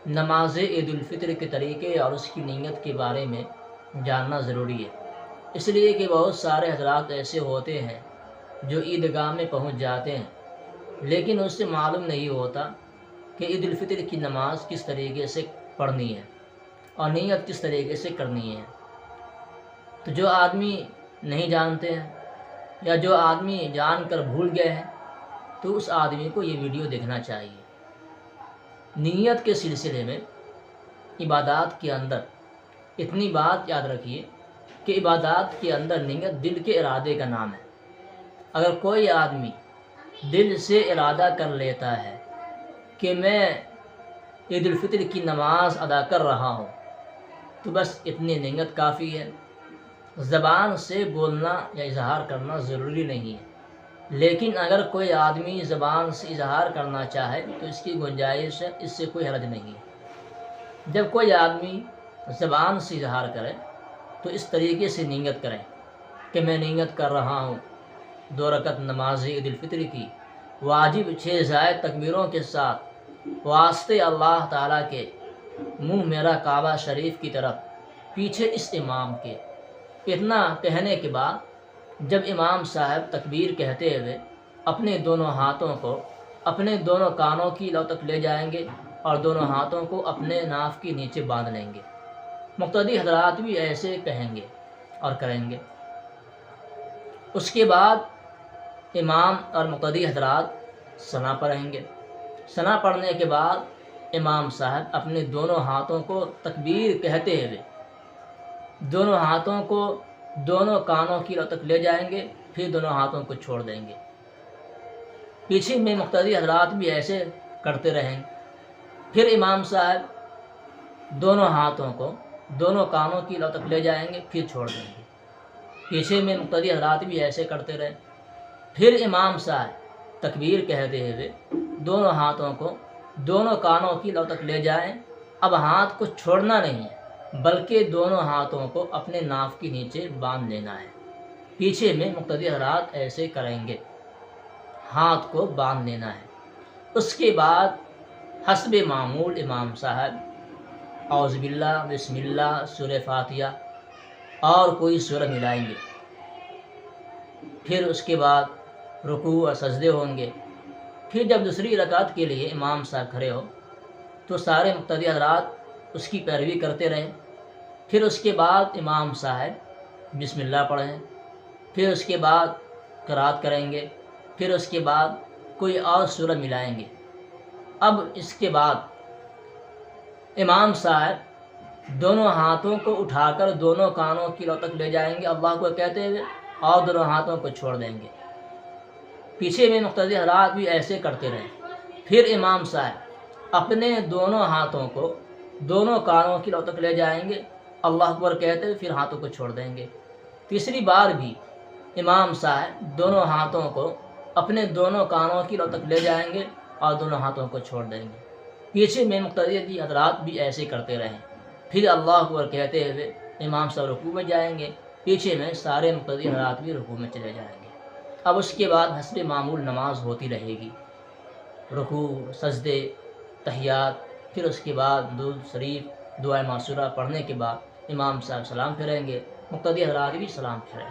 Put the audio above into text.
نماز عید الفطر کے طریقے اور اس کی نیت کے بارے میں جاننا ضروری ہے، اس لیے کہ بہت سارے حضرات ایسے ہوتے ہیں جو عیدگاہ میں پہنچ جاتے ہیں لیکن اس سے معلوم نہیں ہوتا کہ عید الفطر کی نماز کس طریقے سے پڑھنی ہے اور نیت کس طریقے سے کرنی ہے۔ تو جو آدمی نہیں جانتے ہیں یا جو آدمی جان کر بھول گئے ہیں تو اس آدمی کو یہ ویڈیو دیکھنا چاہیے۔ نیت کے سلسلے میں عبادات کے اندر اتنی بات یاد رکھیے کہ عبادات کے اندر نیت دل کے ارادے کا نام ہے۔ اگر کوئی آدمی دل سے ارادہ کر لیتا ہے کہ میں عید الفطر کی نماز ادا کر رہا ہوں تو بس اتنی نیت کافی ہے۔ زبان سے بولنا یا اظہار کرنا ضروری نہیں ہے، لیکن اگر کوئی آدمی زبان سے اظہار کرنا چاہے تو اس کی گنجائش ہے، اس سے کوئی حرج نہیں ہے۔ جب کوئی آدمی زبان سے اظہار کرے تو اس طریقے سے نیت کریں کہ میں نیت کر رہا ہوں 2 رکعت نماز عید الفطر کی واجب 6 زائد تکبیروں کے ساتھ واسطے اللہ تعالیٰ کے، منہ میرا کعبہ شریف کی طرف، پیچھے اس امام کے۔ اتنا کہنے کے بعد جب امام صاحب تکبیر کہتے ہوئے اپنے دونوں ہاتھوں کو اپنے دونوں کانوں کی لو تک لے جائیں گے اور دونوں ہاتھوں کو اپنے ناف کے نیچے باندھ لیں گے۔ مقتدی حضرات بھی ایسے کہیں گے اور کریں گے۔ اس کے بعد امام اور مقتدی حضرات ثنا پڑھیں گے۔ ثنا پڑھنے کے بعد امام صاحب اپنے دونوں ہاتھوں کو تکبیر کہتے ہوئے دونوں ہاتھوں کو دونوں کانوں کی لو تک لے جائیں گے، پھر دونوں ہاتھوں کو چھوڑ دیں گے۔ پیچھے میں مقتدی حضرات بھی ایسے کرتے رہیں گے۔ پھر امام صاحب دونوں ہاتھوں کو دونوں کانوں کی لو تک لے جائیں گے، پھر چھوڑ دیں گے۔ پیچھے میں مقتدی حضرات بھی ایسے کرتے رہیں۔ پھر امام صاحب تکبیر کہتے ہوئے دونوں ہاتھوں کو دونوں کانوں کی لو تک لے جائیں۔ اب ہاتھ کو چھوڑنا نہیں ہے بلکہ دونوں ہاتھوں کو اپنے ناف کے نیچے باندھ لینا ہے۔ پیچھے میں مقتدی حضرات ایسے کریں گے، ہاتھ کو باندھ لینا ہے۔ اس کے بعد حسب معمول امام صاحب اعوذ باللہ، بسم اللہ، سورہ فاتحہ اور کوئی سورہ ملائیں گے۔ پھر اس کے بعد رکوع اور سجدے ہوں گے۔ پھر جب دوسری رکعت کے لیے امام صاحب کھڑے ہو تو سارے مقتدی حضرات اس کی پیروی کرتے رہیں۔ پھر اس کے بعد امام صاحب بسم اللہ پڑھیں، پھر اس کے بعد قرات کریں گے، پھر اس کے بعد کوئی اور سورہ ملائیں گے۔ اب اس کے بعد امام صاحب دونوں ہاتھوں کو اٹھا کر دونوں کانوں کی لو تک لے جائیں گے اللہ کو کہتے ہوئے اور دونوں ہاتھوں کو چھوڑ دیں گے۔ پیچھے میں مقتدی حضرات بھی ایسے کرتے رہیں۔ پھر امام صاحب اپنے دونوں ہاتھوں کو دونوں کانوں کی لو تک لے جائیں گے اللہ اکبر کہتے ہوئے، پھر ہاتھوں کو چھوڑ دیں گے۔ تیسری بار بھی امام صاحب دونوں ہاتھوں کو اپنے دونوں کانوں کی لو تک لے جائیں گے اور دونوں ہاتھوں کو چھوڑ دیں گے۔ پیچھے میں مقتدی حضرات بھی ایسے کرتے رہیں۔ پھر اللہ اکبر کہتے ہوئے امام صاحب رکوع میں جائیں گے، پیچھے میں سارے مقتدی حضرات بھی رکوع میں چلے جائیں گے۔ اب اس کے بعد حسب معمول نماز ہوتی رہے گی، رکوع، سجدے، تحیات، پھر اس کے بعد درود شریف، دعائے معصورہ پڑھنے کے بعد امام صاحب سلام پھیریں گے، مقتدی حضرات بھی سلام پھیریں گے۔